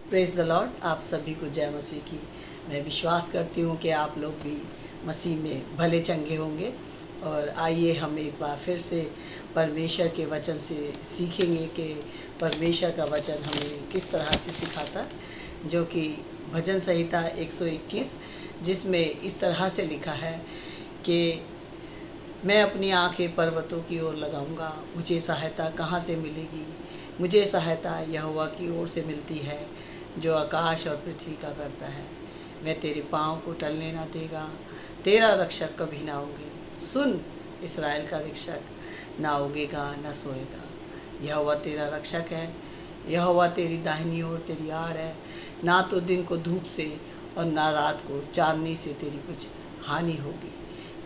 Praise the Lord. आप सभी को जय मसीह की। मैं विश्वास करती हूँ कि आप लोग भी मसीह में भले चंगे होंगे। और आइए हम एक बार फिर से परमेश्वर के वचन से सीखेंगे कि परमेश्वर का वचन हमें किस तरह से सिखाता, जो कि भजन संहिता 121, जिसमें इस तरह से लिखा है कि मैं अपनी आंखें पर्वतों की ओर लगाऊंगा, मुझे सहायता कहाँ से मिलेगी। मुझे सहायता यहोवा की ओर से मिलती है, जो आकाश और पृथ्वी का करता है। मैं तेरे पाँव को टलने ना देगा, तेरा रक्षक कभी ना होगे। सुन, इस्राएल का रक्षक, ना उगेगा ना सोएगा। यहोवा तेरा रक्षक है, यहोवा तेरी दाहिनी ओर तेरी आड़ है। ना तो दिन को धूप से और ना रात को चांदनी से तेरी कुछ हानि होगी।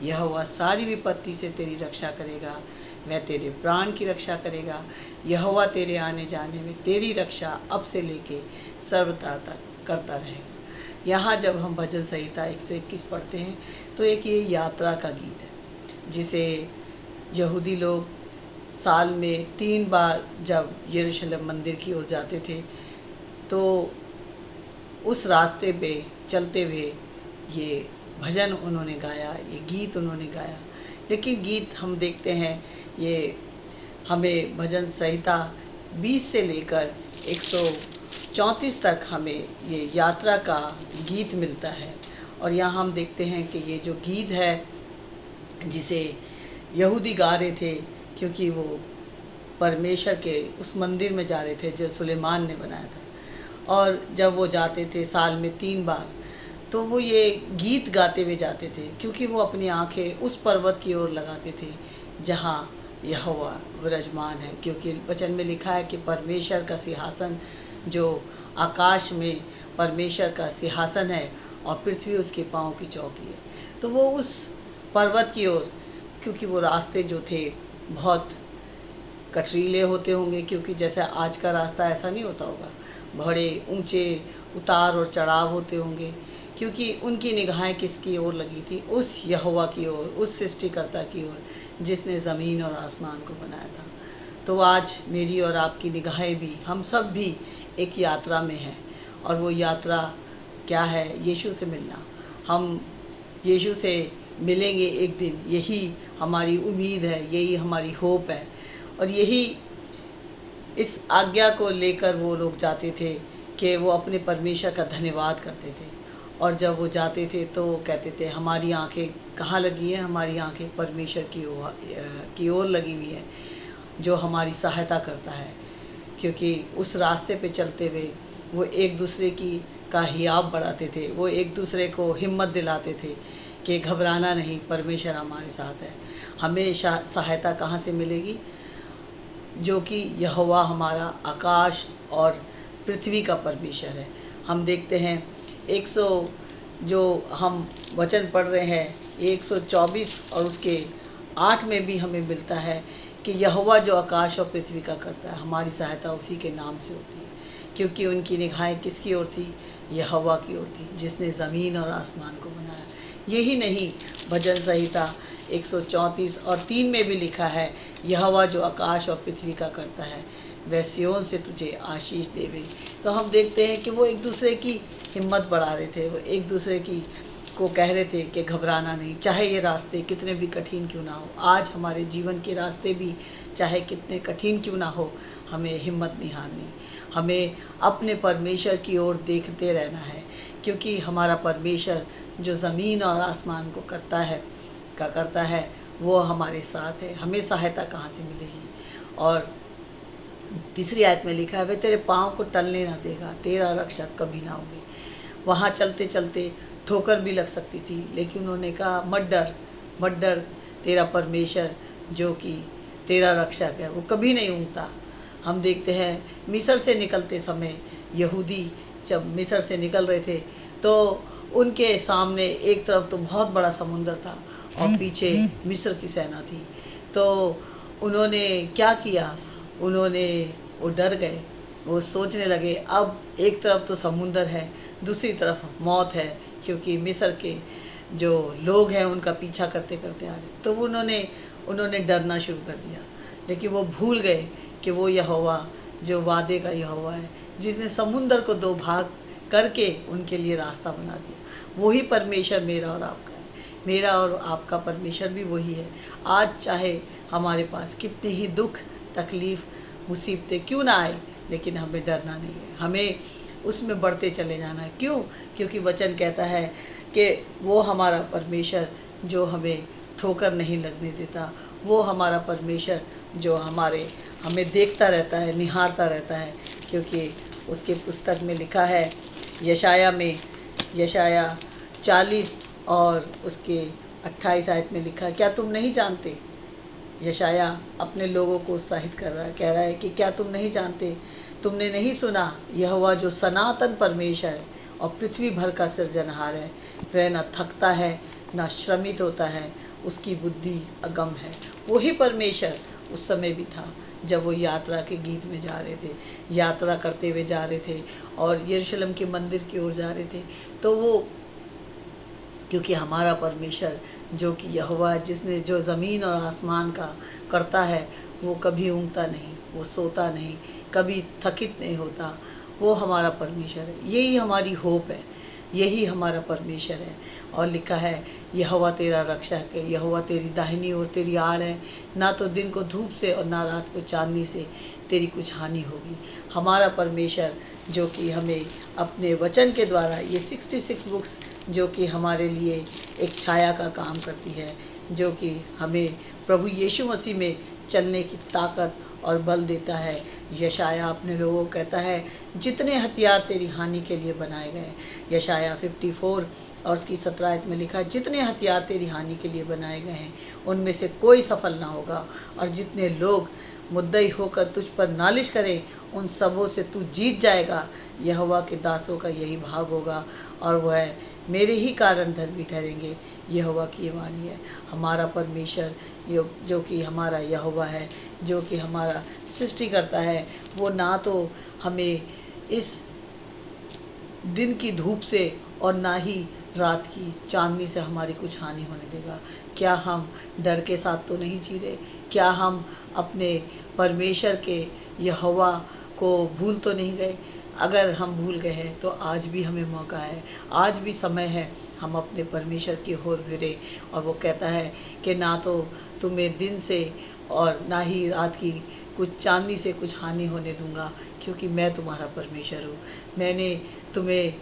यहोवा सारी विपत्ति से तेरी रक्षा करेगा, वह तेरे प्राण की रक्षा करेगा। यहोवा तेरे आने जाने में तेरी रक्षा अब से लेके सर्वदा तक करता रहेगा। यहाँ जब हम भजन संहिता 121 पढ़ते हैं तो एक ये यात्रा का गीत है, जिसे यहूदी लोग साल में 3 बार जब यरूशलेम मंदिर की ओर जाते थे तो उस रास्ते पे चलते हुए ये भजन उन्होंने गाया, ये गीत उन्होंने गाया। लेकिन गीत हम देखते हैं, ये हमें भजन संहिता 20 से लेकर 134 तक हमें ये यात्रा का गीत मिलता है। और यहाँ हम देखते हैं कि ये जो गीत है, जिसे यहूदी गा रहे थे, क्योंकि वो परमेश्वर के उस मंदिर में जा रहे थे जो सुलेमान ने बनाया था। और जब वो जाते थे साल में 3 बार, तो वो ये गीत गाते हुए जाते थे, क्योंकि वो अपनी आंखें उस पर्वत की ओर लगाते थे जहाँ यहोवा विराजमान है। क्योंकि वचन में लिखा है कि परमेश्वर का सिंहासन, जो आकाश में परमेश्वर का सिंहासन है और पृथ्वी उसके पाँव की चौकी है। तो वो उस पर्वत की ओर, क्योंकि वो रास्ते जो थे बहुत कटरीले होते होंगे, क्योंकि जैसे आज का रास्ता ऐसा नहीं होता होगा, बड़े ऊंचे उतार और चढ़ाव होते होंगे, क्योंकि उनकी निगाहें किसकी ओर लगी थी? उस यहोवा की ओर, उस सृष्टिकर्ता की ओर, जिसने ज़मीन और आसमान को बनाया था। तो आज मेरी और आपकी निगाहें भी, हम सब भी एक यात्रा में हैं। और वो यात्रा क्या है? यीशु से मिलना। हम यीशु से मिलेंगे एक दिन, यही हमारी उम्मीद है, यही हमारी होप है। और यही इस आज्ञा को लेकर वो लोग जाते थे कि वो अपने परमेश्वर का धन्यवाद करते थे। और जब वो जाते थे तो वो कहते थे, हमारी आंखें कहाँ लगी हैं? हमारी आंखें परमेश्वर की ओर लगी हुई हैं, जो हमारी सहायता करता है। क्योंकि उस रास्ते पे चलते हुए वो एक दूसरे की का हियाव बढ़ाते थे, वो एक दूसरे को हिम्मत दिलाते थे कि घबराना नहीं, परमेश्वर हमारे साथ है। हमें सहायता कहाँ से मिलेगी? जो कि यहोवा हमारा आकाश और पृथ्वी का परमेश्वर है। हम देखते हैं 100 जो हम वचन पढ़ रहे हैं, 124 और उसके 8 में भी हमें मिलता है कि यहोवा जो आकाश और पृथ्वी का करता है, हमारी सहायता उसी के नाम से होती है। क्योंकि उनकी निगाहें किसकी ओर थी? यहोवा की ओर थी, जिसने ज़मीन और आसमान को बनाया। यही नहीं, भजन संहिता 134 और 3 में भी लिखा है, यहोवा जो आकाश और पृथ्वी का करता है, वह सिय्योन से तुझे आशीष देवे। तो हम देखते हैं कि वो एक दूसरे की हिम्मत बढ़ा रहे थे, वो एक दूसरे की को कह रहे थे कि घबराना नहीं, चाहे ये रास्ते कितने भी कठिन क्यों ना हो। आज हमारे जीवन के रास्ते भी चाहे कितने कठिन क्यों ना हो, हमें हिम्मत नहीं हारनी, हमें अपने परमेश्वर की ओर देखते रहना है। क्योंकि हमारा परमेश्वर जो ज़मीन और आसमान को करता है, वो हमारे साथ है। हमें सहायता कहाँ से मिलेगी? और तीसरी आयत में लिखा है, वे तेरे पाँव को टलने ना देगा, तेरा रक्षक कभी ना होगी। वहाँ चलते चलते ठोकर भी लग सकती थी, लेकिन उन्होंने कहा, मत डर, तेरा परमेश्वर जो कि तेरा रक्षक है, वो कभी नहीं ऊँगता। हम देखते हैं मिस्र से निकलते समय, यहूदी जब मिस्र से निकल रहे थे तो उनके सामने एक तरफ तो बहुत बड़ा समुंदर था और पीछे मिस्र की सेना थी। तो उन्होंने क्या किया? वो डर गए। वो सोचने लगे, अब एक तरफ तो समुंदर है, दूसरी तरफ मौत है, क्योंकि मिस्र के जो लोग हैं उनका पीछा करते करते आ रहे। तो उन्होंने डरना शुरू कर दिया। लेकिन वो भूल गए कि वो यहोवा जो वादे का यहोवा है, जिसने समुंदर को दो भाग करके उनके लिए रास्ता बना दिया। वही परमेश्वर मेरा और आपका है। मेरा और आपका परमेश्वर भी वही है। आज चाहे हमारे पास कितने ही दुख, तकलीफ़, मुसीबतें क्यों ना आए, लेकिन हमें डरना नहीं है। हमें उसमें बढ़ते चले जाना है। क्यों? क्योंकि वचन कहता है कि वो हमारा परमेश्वर जो हमें ठोकर नहीं लगने देता, वो हमारा परमेश्वर जो हमें देखता रहता है, निहारता रहता है। क्योंकि उसके पुस्तक में लिखा है, यशाया 40 और उसके 28 आयत में लिखा है, क्या तुम नहीं जानते? यशाया अपने लोगों को उत्साहित कर रहा है, कह रहा है कि क्या तुम नहीं जानते, तुमने नहीं सुना, यहोवा जो सनातन परमेश्वर है और पृथ्वी भर का सृजनहार है, वह न थकता है न श्रमित होता है, उसकी बुद्धि अगम है। वही परमेश्वर उस समय भी था जब वो यात्रा के गीत में जा रहे थे, यात्रा करते हुए जा रहे थे और यरूशलेम के मंदिर की ओर जा रहे थे। तो वो, क्योंकि हमारा परमेश्वर जो कि यहोवा है, जिसने जो ज़मीन और आसमान का करता है, वो कभी ऊँघता नहीं, वो सोता नहीं, कभी थकित नहीं होता। वो हमारा परमेश्वर है। यही हमारी होप है, यही हमारा परमेश्वर है। और लिखा है, यहोवा तेरा रक्षक है, यहोवा तेरी दाहिनी ओर तेरी आड़ है, ना तो दिन को धूप से और ना रात को चांदनी से तेरी कुछ हानि होगी। हमारा परमेश्वर जो कि हमें अपने वचन के द्वारा, ये 66 बुक्स जो कि हमारे लिए एक छाया का काम करती है, जो कि हमें प्रभु यीशु मसीह में चलने की ताकत और बल देता है। यशाया अपने लोगों को कहता है, जितने हथियार तेरी हानि के लिए बनाए गए। यशाया 54 और उसकी 17 आयत में लिखा है, जितने हथियार तेरी हानि के लिए बनाए गए हैं, उनमें से कोई सफल ना होगा, और जितने लोग मुद्दई होकर तुझ पर नालिश करें, उन सबों से तू जीत जाएगा। यहोवा के दासों का यही भाग होगा, और वह मेरे ही कारण धर्मी ठहरेंगे। यहोवा की ये वाणी है। हमारा परमेश्वर जो कि हमारा यहोवा है, जो कि हमारा सृष्टि करता है, वो ना तो हमें इस दिन की धूप से और ना ही रात की चांदनी से हमारी कुछ हानि होने देगा। क्या हम डर के साथ तो नहीं जी रहे? क्या हम अपने परमेश्वर के यहोवा को भूल तो नहीं गए? अगर हम भूल गए हैं तो आज भी हमें मौका है, आज भी समय है, हम अपने परमेश्वर की ओर फिरे। और वो कहता है कि ना तो तुम्हें दिन से और ना ही रात की कुछ चांदनी से कुछ हानि होने दूंगा, क्योंकि मैं तुम्हारा परमेश्वर हूँ। मैंने तुम्हें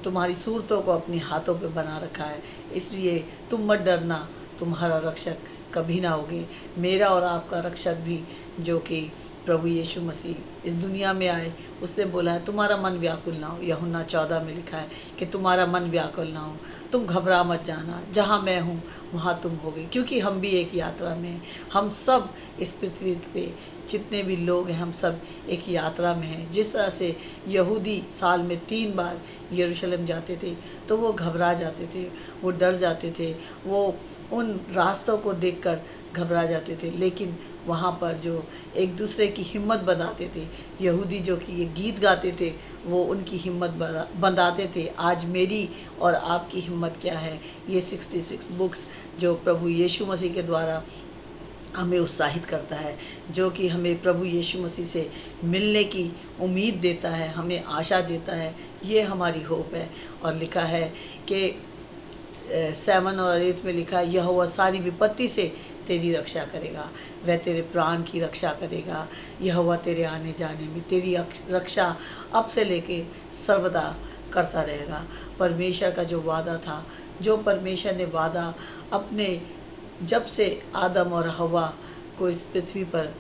तुम्हारी सूरतों को अपने हाथों पे बना रखा है, इसलिए तुम मत डरना, तुम्हारा रक्षक कभी ना होगे। मेरा और आपका रक्षक भी जो कि प्रभु यीशु मसीह इस दुनिया में आए, उसने बोला है, तुम्हारा मन व्याकुल ना हो। यूहन्ना 14 में लिखा है कि तुम्हारा मन व्याकुल ना हो, तुम घबरा मत जाना, जहाँ मैं हूँ वहाँ तुम होगे। क्योंकि हम भी एक यात्रा में हैं। हम सब इस पृथ्वी पे जितने भी लोग हैं, हम सब एक यात्रा में हैं। जिस तरह से यहूदी साल में 3 बार यरूशलेम जाते थे, तो वो घबरा जाते थे, वो डर जाते थे, वो उन रास्तों को देखकर घबरा जाते थे। लेकिन वहाँ पर जो एक दूसरे की हिम्मत बनाते थे, यहूदी जो कि ये गीत गाते थे, वो उनकी हिम्मत बंधाते थे। आज मेरी और आपकी हिम्मत क्या है? ये 66 बुक्स जो प्रभु यीशु मसीह के द्वारा हमें उत्साहित करता है, जो कि हमें प्रभु यीशु मसीह से मिलने की उम्मीद देता है, हमें आशा देता है। ये हमारी होप है। और लिखा है कि 7 और 8 में लिखा है, यहोवा सारी विपत्ति से तेरी रक्षा करेगा, वह तेरे प्राण की रक्षा करेगा। यहोवा तेरे आने जाने में तेरी रक्षा अब से लेके सर्वदा करता रहेगा। परमेश्वर का जो वादा था, जो परमेश्वर ने वादा अपने जब से आदम और हवा को इस पृथ्वी पर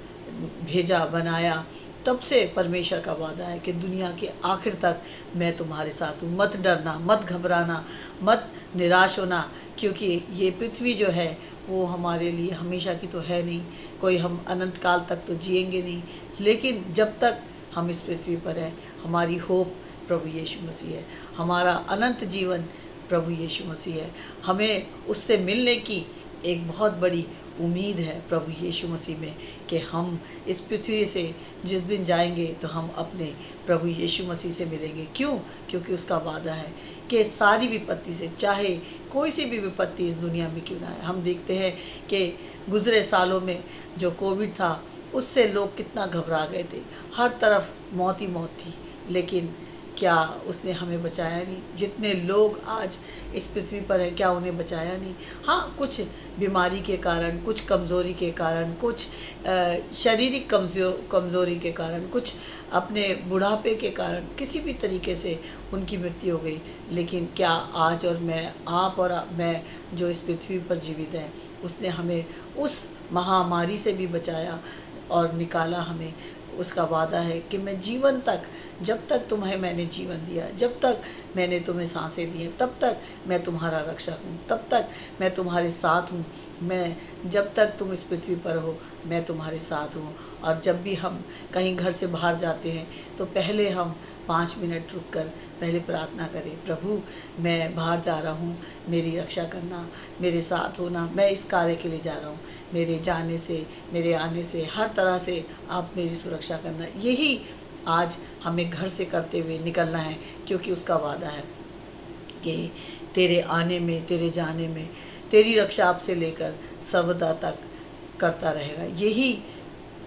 भेजा, बनाया, तब से परमेश्वर का वादा है कि दुनिया के आखिर तक मैं तुम्हारे साथ हूँ। मत डरना, मत घबराना, मत निराश होना, क्योंकि ये पृथ्वी जो है वो हमारे लिए हमेशा की तो है नहीं। कोई हम अनंत काल तक तो जिएंगे नहीं, लेकिन जब तक हम इस पृथ्वी पर हैं, हमारी होप प्रभु यीशु मसीह है। हमारा अनंत जीवन प्रभु यीशु मसीह है। हमें उससे मिलने की एक बहुत बड़ी उम्मीद है प्रभु यीशु मसीह में, कि हम इस पृथ्वी से जिस दिन जाएंगे तो हम अपने प्रभु यीशु मसीह से मिलेंगे। क्यों? क्योंकि उसका वादा है कि सारी विपत्ति से, चाहे कोई सी भी विपत्ति इस दुनिया में क्यों ना आए। हम देखते हैं कि गुज़रे सालों में जो कोविड था, उससे लोग कितना घबरा गए थे, हर तरफ मौत ही मौत थी, लेकिन क्या उसने हमें बचाया नहीं? जितने लोग आज इस पृथ्वी पर हैं, क्या उन्हें बचाया नहीं? हाँ, कुछ बीमारी के कारण, कुछ कमज़ोरी के कारण, कुछ शारीरिक कमज़ोरी के कारण, कुछ अपने बुढ़ापे के कारण, किसी भी तरीके से उनकी मृत्यु हो गई। लेकिन क्या आज और मैं, आप और मैं जो इस पृथ्वी पर जीवित हैं, उसने हमें उस महामारी से भी बचाया और निकाला हमें। उसका वादा है कि मैं जीवन तक, जब तक तुम्हें मैंने जीवन दिया, जब तक मैंने तुम्हें सांसें दी हैं, तब तक मैं तुम्हारा रक्षक हूँ, तब तक मैं तुम्हारे साथ हूँ। मैं, जब तक तुम इस पृथ्वी पर हो, मैं तुम्हारे साथ हूँ। और जब भी हम कहीं घर से बाहर जाते हैं तो पहले हम 5 मिनट रुक कर पहले प्रार्थना करें, प्रभु मैं बाहर जा रहा हूँ, मेरी रक्षा करना, मेरे साथ होना, मैं इस कार्य के लिए जा रहा हूँ, मेरे जाने से, मेरे आने से, हर तरह से आप मेरी सुरक्षा करना। यही आज हमें घर से करते हुए निकलना है, क्योंकि उसका वादा है कि तेरे आने में, तेरे जाने में तेरी रक्षा आपसे लेकर सर्वदा तक करता रहेगा। यही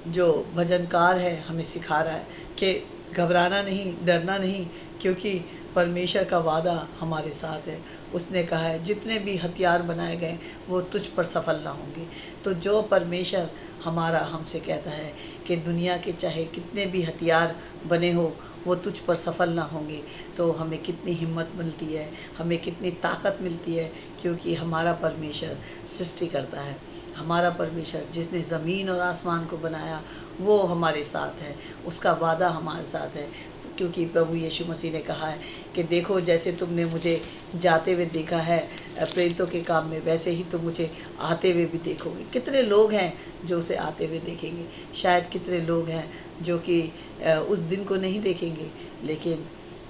जो भजनकार है हमें सिखा रहा है कि घबराना नहीं, डरना नहीं, क्योंकि परमेश्वर का वादा हमारे साथ है। उसने कहा है जितने भी हथियार बनाए गए वो तुझ पर सफल ना होंगे। तो जो परमेश्वर हमारा हमसे कहता है कि दुनिया के चाहे कितने भी हथियार बने हो वो तुझ पर सफल ना होंगे, तो हमें कितनी हिम्मत मिलती है, हमें कितनी ताकत मिलती है, क्योंकि हमारा परमेश्वर सृष्टि करता है। हमारा परमेश्वर जिसने ज़मीन और आसमान को बनाया वो हमारे साथ है, उसका वादा हमारे साथ है। क्योंकि प्रभु यीशु मसीह ने कहा है कि देखो जैसे तुमने मुझे जाते हुए देखा है प्रेरितों के काम में, वैसे ही तुम मुझे आते हुए भी देखोगे। कितने लोग हैं जो उसे आते हुए देखेंगे? शायद कितने लोग हैं जो कि उस दिन को नहीं देखेंगे, लेकिन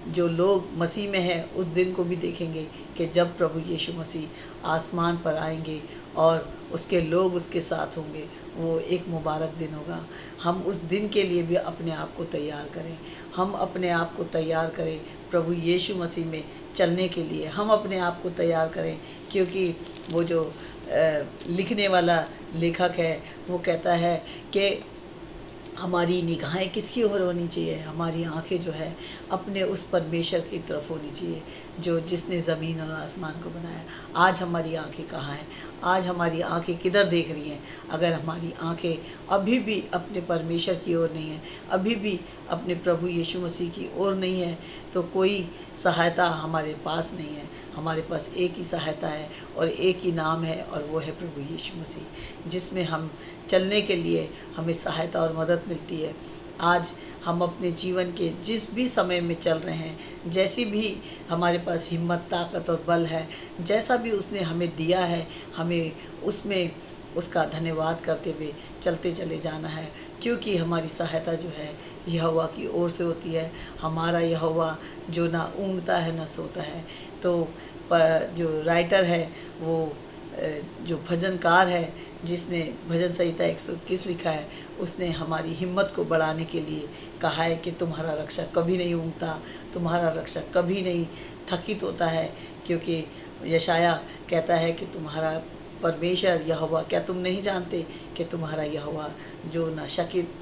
जो लोग मसीह में हैं उस दिन को भी देखेंगे कि जब प्रभु यीशु मसीह आसमान पर आएंगे और उसके लोग उसके साथ होंगे। वो एक मुबारक दिन होगा। हम उस दिन के लिए भी अपने आप को तैयार करें, हम अपने आप को तैयार करें प्रभु यीशु मसीह में चलने के लिए, हम अपने आप को तैयार करें। क्योंकि वो जो लिखने वाला लेखक है वो कहता है कि हमारी निगाहें किसकी ओर होनी चाहिए? हमारी आंखें जो है अपने उस परमेश्वर की तरफ होनी चाहिए जो जिसने ज़मीन और आसमान को बनाया। आज हमारी आंखें कहाँ हैं? आज हमारी आंखें किधर देख रही हैं? अगर हमारी आंखें अभी भी अपने परमेश्वर की ओर नहीं है, अभी भी अपने प्रभु यीशु मसीह की ओर नहीं है, तो कोई सहायता हमारे पास नहीं है। हमारे पास एक ही सहायता है और एक ही नाम है, और वो है प्रभु यीशु मसीह, जिसमें हम चलने के लिए हमें सहायता और मदद मिलती है। आज हम अपने जीवन के जिस भी समय में चल रहे हैं, जैसी भी हमारे पास हिम्मत, ताकत और बल है, जैसा भी उसने हमें दिया है, हमें उसमें उसका धन्यवाद करते हुए चलते चले जाना है। क्योंकि हमारी सहायता जो है यहोवा की ओर से होती है। हमारा यहोवा जो ना ऊँघता है ना सोता है। तो जो राइटर है वो जो भजनकार है जिसने भजन संहिता 121 लिखा है, उसने हमारी हिम्मत को बढ़ाने के लिए कहा है कि तुम्हारा रक्षक कभी नहीं ऊँघता, तुम्हारा रक्षक कभी नहीं थकित होता है। क्योंकि यशाया कहता है कि तुम्हारा परमेश्वर यहोवा, क्या तुम नहीं जानते कि तुम्हारा यहोवा जो ना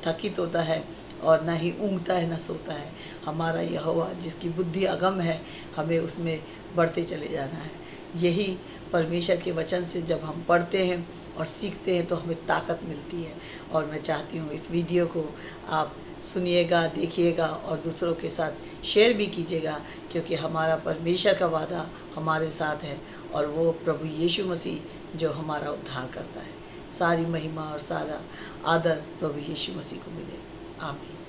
थकित होता है और ना ही ऊँघता है ना सोता है। हमारा यहोवा जिसकी बुद्धि अगम है, हमें उसमें बढ़ते चले जाना है। यही परमेश्वर के वचन से जब हम पढ़ते हैं और सीखते हैं तो हमें ताकत मिलती है। और मैं चाहती हूँ इस वीडियो को आप सुनिएगा, देखिएगा और दूसरों के साथ शेयर भी कीजिएगा, क्योंकि हमारा परमेश्वर का वादा हमारे साथ है और वो प्रभु यीशु मसीह जो हमारा उद्धार करता है। सारी महिमा और सारा आदर प्रभु यीशु मसीह को मिले। आमीन।